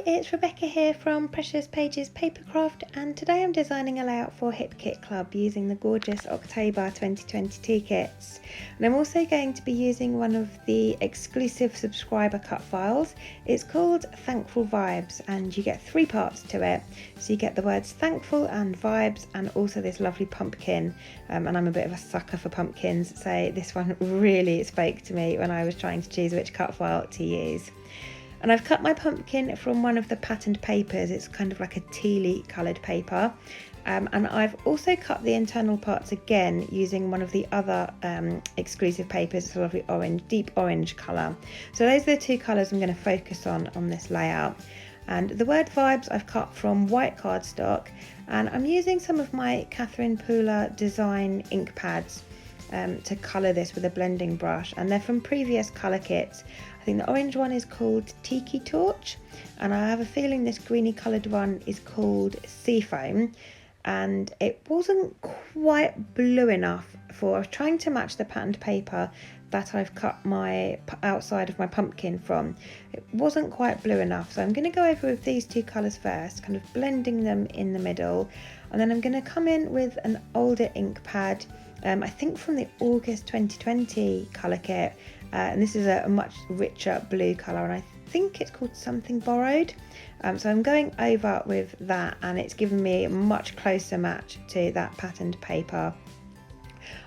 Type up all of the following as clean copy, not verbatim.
it's Rebecca here from Precious Pages Papercraft, and today I'm designing a layout for Hip Kit Club using the gorgeous October 2022 kits. And I'm also going to be using one of the exclusive subscriber cut files. It's called Thankful Vibes and you get 3 parts to it. So you get the words thankful and vibes and also this lovely pumpkin. And I'm a bit of a sucker for pumpkins, so this one really spoke to me when I was trying to choose which cut file to use. And I've cut my pumpkin from one of the patterned papers. It's kind of like a tealy coloured paper. And I've also cut the internal parts again using one of the other exclusive papers. It's a lovely orange, deep orange colour. So those are the 2 colours I'm going to focus on this layout. And the word vibes I've cut from white cardstock, and I'm using some of my Catherine Pooler design ink pads to colour this with a blending brush, and they're from previous colour kits. I think the orange one is called Tiki Torch, and I have a feeling this greeny coloured one is called Seafoam, and it wasn't quite blue enough for, I was trying to match the patterned paper that I've cut my outside of my pumpkin from. It wasn't quite blue enough, so I'm going to go over with these 2 colours first, kind of blending them in the middle, and then I'm going to come in with an older ink pad, I think from the August 2020 colour kit, and this is a much richer blue colour, and I think it's called Something Borrowed. So I'm going over with that, and it's given me a much closer match to that patterned paper.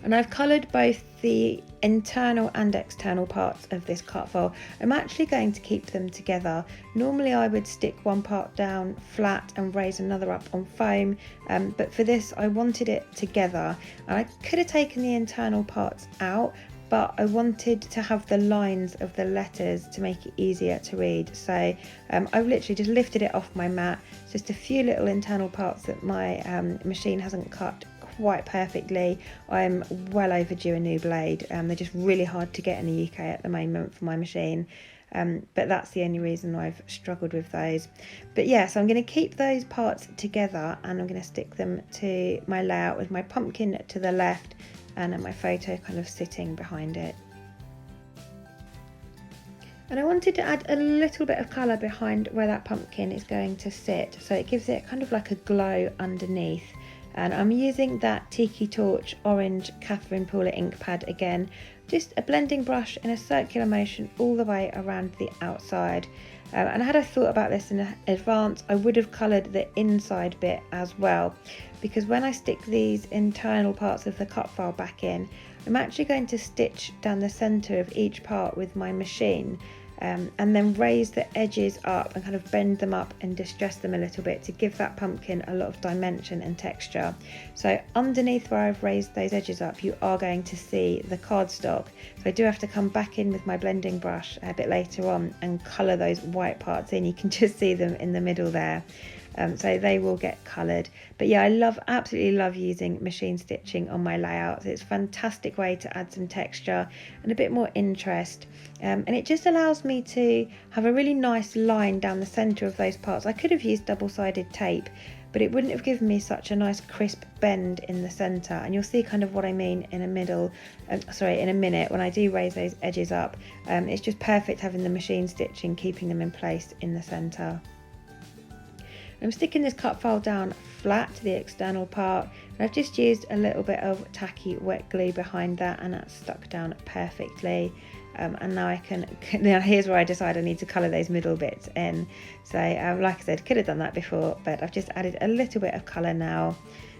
And I've coloured both the internal and external parts of this cut file. I'm actually going to keep them together. Normally I would stick one part down flat and raise another up on foam, but for this I wanted it together, and I could have taken the internal parts out, but I wanted to have the lines of the letters to make it easier to read. So I've literally just lifted it off my mat. It's just a few little internal parts that my machine hasn't cut quite perfectly. I'm well overdue a new blade. They're just really hard to get in the UK at the moment for my machine. But that's the only reason I've struggled with those. But yeah, so I'm going to keep those parts together, and I'm going to stick them to my layout with my pumpkin to the left and then my photo kind of sitting behind it. And I wanted to add a little bit of colour behind where that pumpkin is going to sit, so it gives it kind of like a glow underneath. And I'm using that Tiki Torch orange Catherine Pooler ink pad again, just a blending brush in a circular motion all the way around the outside. And had I thought about this in advance, I would have coloured the inside bit as well, because when I stick these internal parts of the cut file back in, I'm actually going to stitch down the centre of each part with my machine, and then raise the edges up and kind of bend them up and distress them a little bit to give that pumpkin a lot of dimension and texture. So underneath where I've raised those edges up, you are going to see the cardstock. So I do have to come back in with my blending brush a bit later on and colour those white parts in. You can just see them in the middle there. So they will get coloured. But yeah, I absolutely love using machine stitching on my layouts. It's a fantastic way to add some texture and a bit more interest. And it just allows me to have a really nice line down the centre of those parts. I could have used double-sided tape, but it wouldn't have given me such a nice crisp bend in the centre. And you'll see kind of what I mean in a minute when I do raise those edges up. It's just perfect having the machine stitching, keeping them in place in the centre. I'm sticking this cut file down flat to the external part, and I've just used a little bit of tacky wet glue behind that, and that's stuck down perfectly. And now I can, now here's where I decide I need to colour those middle bits in. So like I said, could have done that before, but I've just added a little bit of colour now.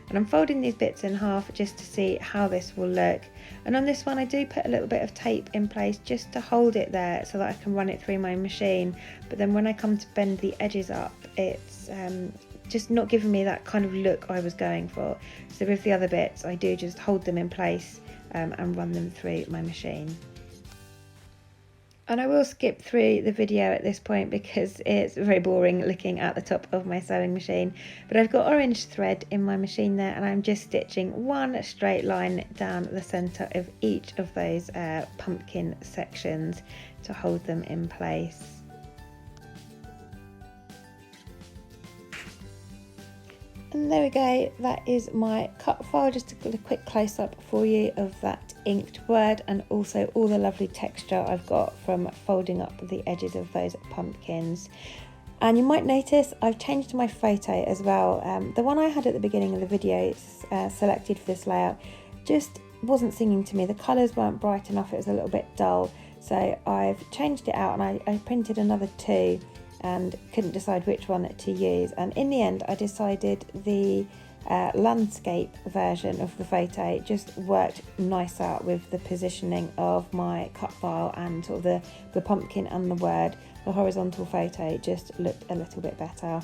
And I'm folding these bits in half just to see how this will look. And on this one I do put a little bit of tape in place just to hold it there so that I can run it through my machine. But then when I come to bend the edges up, it's just not giving me that kind of look I was going for. So with the other bits I do just hold them in place and run them through my machine. And I will skip through the video at this point because it's very boring looking at the top of my sewing machine. But I've got orange thread in my machine there, and I'm just stitching one straight line down the centre of each of those pumpkin sections to hold them in place. And there we go, that is my cut file. Just a quick close up for you of that inked word, and also all the lovely texture I've got from folding up the edges of those pumpkins. And you might notice I've changed my photo as well. The one I had at the beginning of the video selected for this layout just wasn't singing to me. The colours weren't bright enough, it was a little bit dull. So I've changed it out, and I printed another two and couldn't decide which one to use. And in the end I decided the landscape version of the photo just worked nicer with the positioning of my cut file and sort of the pumpkin and the word. The horizontal photo just looked a little bit better.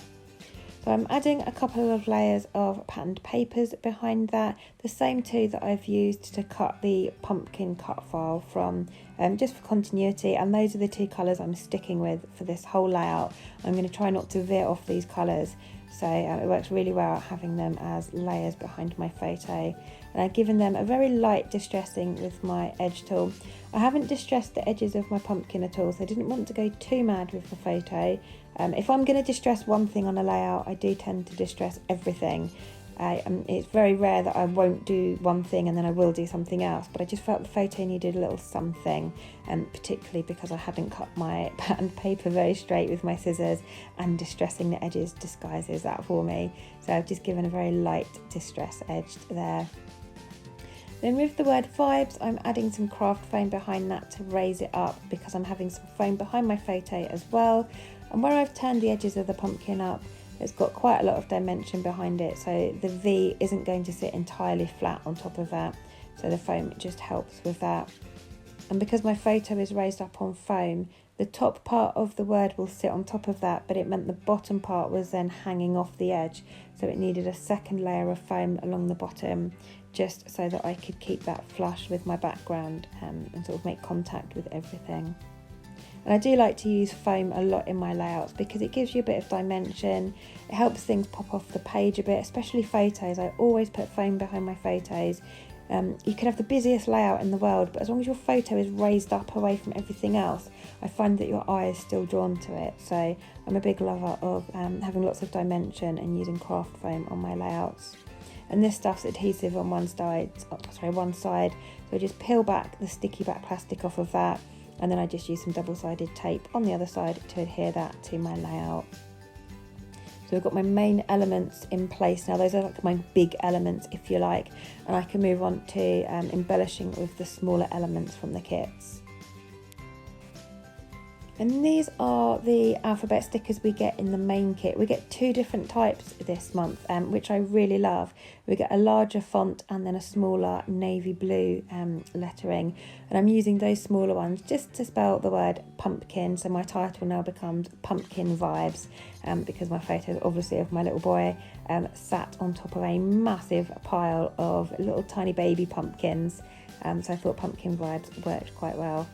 So I'm adding a couple of layers of patterned papers behind that, the same two that I've used to cut the pumpkin cut file from, just for continuity, and those are the two colours I'm sticking with for this whole layout. I'm going to try not to veer off these colours, so it works really well having them as layers behind my photo. And I've given them a very light distressing with my edge tool. I haven't distressed the edges of my pumpkin at all, so I didn't want to go too mad with the photo. If I'm going to distress one thing on a layout, I do tend to distress everything. It's very rare that I won't do one thing and then I will do something else, but I just felt the photo needed a little something, particularly because I hadn't cut my patterned paper very straight with my scissors, and distressing the edges disguises that for me. So I've just given a very light distress edge there. Then with the word vibes, I'm adding some craft foam behind that to raise it up, because I'm having some foam behind my photo as well. And where I've turned the edges of the pumpkin up, it's got quite a lot of dimension behind it, so the V isn't going to sit entirely flat on top of that, so the foam just helps with that. And because my photo is raised up on foam, the top part of the word will sit on top of that, but it meant the bottom part was then hanging off the edge, so it needed a second layer of foam along the bottom, just so that I could keep that flush with my background, and sort of make contact with everything. And I do like to use foam a lot in my layouts because it gives you a bit of dimension, it helps things pop off the page a bit, especially photos. I always put foam behind my photos. You could have the busiest layout in the world, but as long as your photo is raised up away from everything else, I find that your eye is still drawn to it. So I'm a big lover of having lots of dimension and using craft foam on my layouts. And this stuff's adhesive on one side, so I just peel back the sticky back plastic off of that, and then I just use some double-sided tape on the other side to adhere that to my layout. So I've got my main elements in place now. Those are like my big elements, if you like, and I can move on to embellishing with the smaller elements from the kits. And these are the alphabet stickers we get in the main kit. We get two different types this month, which I really love. We get a larger font and then a smaller navy blue lettering. And I'm using those smaller ones just to spell the word pumpkin. So my title now becomes Pumpkin Vibes, because my photo is obviously of my little boy sat on top of a massive pile of little tiny baby pumpkins. So I thought Pumpkin Vibes worked quite well.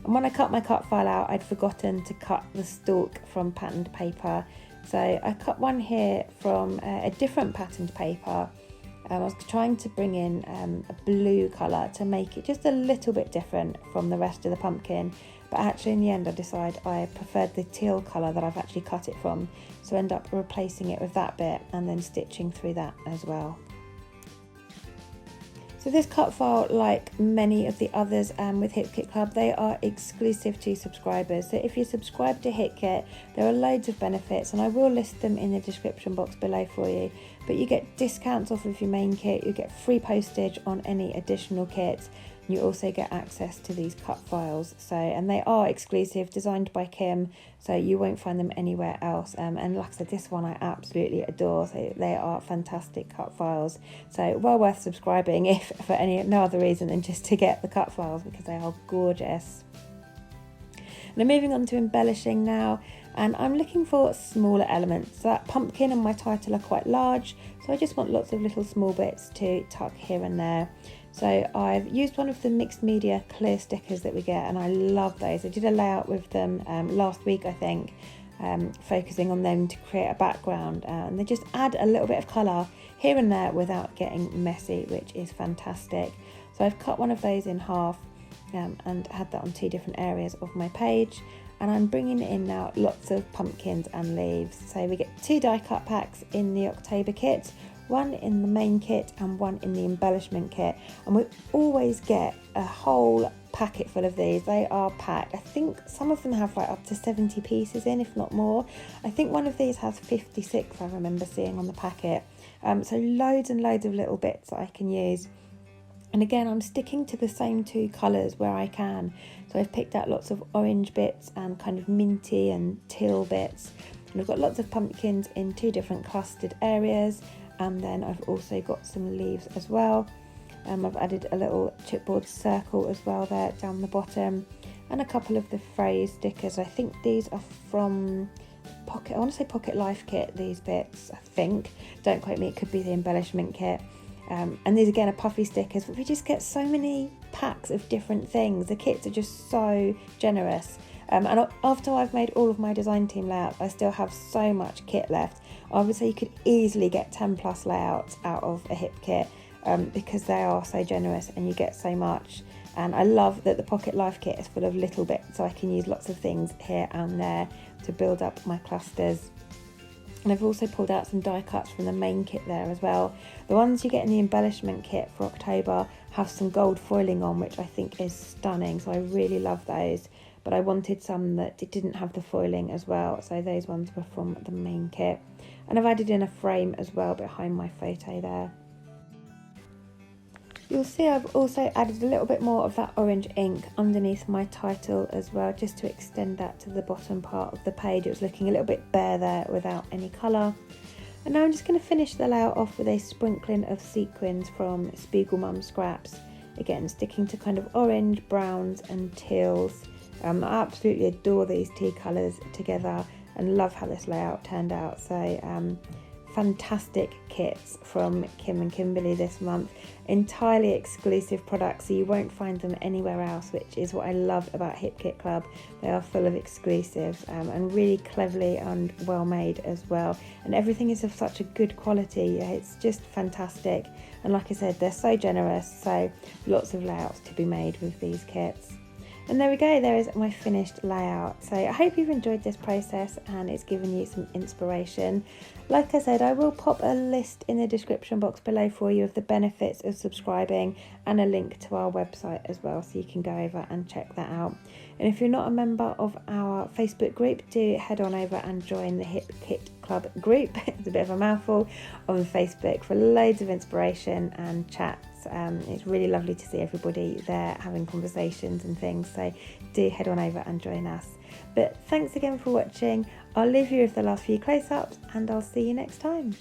And when I cut my cut file out, I'd forgotten to cut the stalk from patterned paper. So I cut one here from a different patterned paper. I was trying to bring in a blue colour to make it just a little bit different from the rest of the pumpkin. But actually in the end I decided I preferred the teal colour that I've actually cut it from. So I end up replacing it with that bit and then stitching through that as well. So this cut file, like many of the others with Hip Kit Club, they are exclusive to subscribers. So if you subscribe to Hip Kit, there are loads of benefits, and I will list them in the description box below for you. But you get discounts off of your main kit, you get free postage on any additional kits, and you also get access to these cut files. And they are exclusive, designed by Kim, so you won't find them anywhere else. And like I said, this one I absolutely adore. So they are fantastic cut files. So well worth subscribing, if for no other reason than just to get the cut files, because they are gorgeous. And I'm moving on to embellishing now, and I'm looking for smaller elements. So that pumpkin and my title are quite large, so I just want lots of little small bits to tuck here and there. So I've used one of the mixed media clear stickers that we get, and I love those. I did a layout with them last week, I think, focusing on them to create a background, and they just add a little bit of colour here and there without getting messy, which is fantastic. So I've cut one of those in half and had that on two different areas of my page, and I'm bringing in now lots of pumpkins and leaves. So we get two die cut packs in the October kit, one in the main kit and one in the embellishment kit, and we always get a whole packet full of these. They are packed. I think some of them have like up to 70 pieces in, if not more. I think one of these has 56, I remember seeing on the packet. So loads and loads of little bits that I can use. And again, I'm sticking to the same two colours where I can. So I've picked out lots of orange bits and kind of minty and teal bits. And I've got lots of pumpkins in two different clustered areas. And then I've also got some leaves as well. I've added a little chipboard circle as well there down the bottom. And a couple of the phrase stickers. I think these are from I want to say Pocket Life Kit, these bits, I think. Don't quote me, it could be the embellishment kit. And these again are puffy stickers, but we just get so many packs of different things. The kits are just so generous. And after I've made all of my design team layouts, I still have so much kit left. I would say you could easily get 10 plus layouts out of a Hip Kit, because they are so generous and you get so much. And I love that the Pocket Life Kit is full of little bits, so I can use lots of things here and there to build up my clusters. And I've also pulled out some die cuts from the main kit there as well. The ones you get in the embellishment kit for October have some gold foiling on, which I think is stunning, so I really love those. But I wanted some that didn't have the foiling as well, so those ones were from the main kit. And I've added in a frame as well behind my photo there. You'll see I've also added a little bit more of that orange ink underneath my title as well, just to extend that to the bottom part of the page. It was looking a little bit bare there without any colour. And now I'm just going to finish the layout off with a sprinkling of sequins from Spiegelmum Scraps. Again, sticking to kind of orange, browns and teals. I absolutely adore these tea colours together and love how this layout turned out. So fantastic kits from Kim and Kimberly this month, entirely exclusive products, so you won't find them anywhere else, which is what I love about Hip Kit Club. They are full of exclusives, and really cleverly and well made as well, and everything is of such a good quality. It's just fantastic, and like I said, they're so generous, so lots of layouts to be made with these kits. And there we go, there is my finished layout. So I hope you've enjoyed this process and it's given you some inspiration. Like I said, I will pop a list in the description box below for you of the benefits of subscribing and a link to our website as well, so you can go over and check that out. And if you're not a member of our Facebook group, do head on over and join the Hip Kit Club group. It's a bit of a mouthful, on Facebook for loads of inspiration and chats. It's really lovely to see everybody there having conversations and things, so do head on over and join us. But thanks again for watching. I'll leave you with the last few close-ups and I'll see you next time.